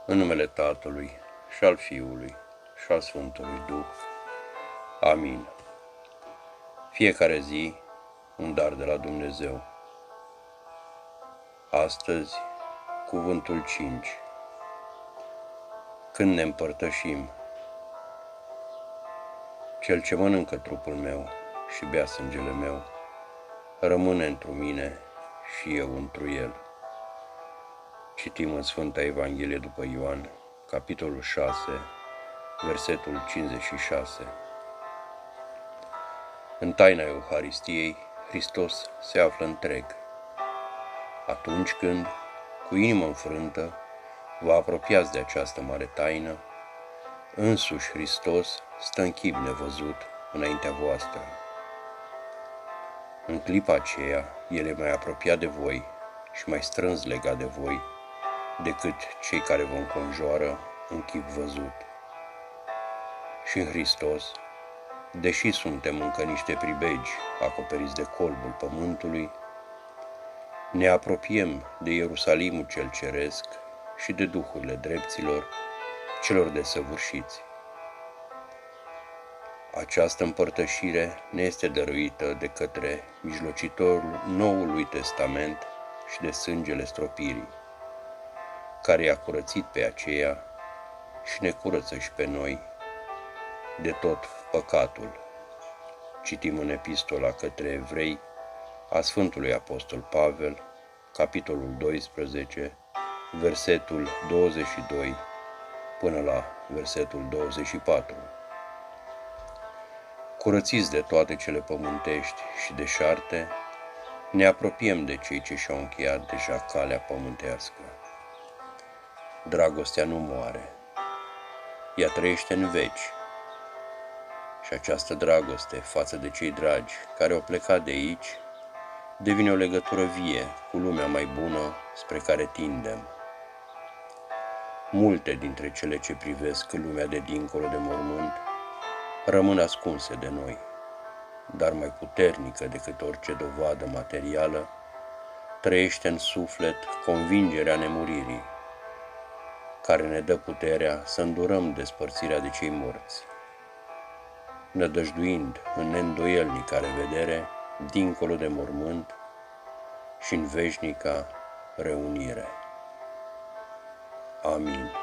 În numele Tatălui și al Fiului și al Sfântului Duh. Amin. Fiecare zi un dar de la Dumnezeu. Astăzi, cuvântul 5. Când ne împărtășim, cel ce mănâncă trupul meu și bea sângele meu, rămâne întru mine și eu întru el. Citim în Sfânta Evanghelie după Ioan, capitolul 6, versetul 56. În taina Euharistiei, Hristos se află întreg. Atunci când, cu inimă înfrântă, vă apropiați de această mare taină, însuși Hristos stă în chip nevăzut înaintea voastră. În clipa aceea, El e mai apropiat de voi și mai strâns legat de voi decât cei care vă înconjoară în chip văzut. Și în Hristos, deși suntem încă niște pribegi acoperiți de colbul pământului, ne apropiem de Ierusalimul cel ceresc și de duhurile drepților, celor desăvârșiți. Această împărtășire ne este dăruită de către mijlocitorul Noului Testament și de sângele stropirii, care i-a curățit pe aceea și ne curăță și pe noi de tot păcatul. Citim în Epistola către Evrei a Sfântului Apostol Pavel, capitolul 12, versetul 22 până la versetul 24. Curățiți de toate cele pământești și deșarte, ne apropiem de cei ce și-au încheiat deja calea pământească. Dragostea nu moare, ea trăiește în veci. Și această dragoste față de cei dragi care au plecat de aici devine o legătură vie cu lumea mai bună spre care tindem. Multe dintre cele ce privesc lumea de dincolo de mormânt rămân ascunse de noi, dar mai puternică decât orice dovadă materială trăiește în suflet convingerea nemuririi, care ne dă puterea să îndurăm despărțirea de cei morți, nădăjduind în neîndoielnica revedere dincolo de mormânt și în veșnica reunire. Amin.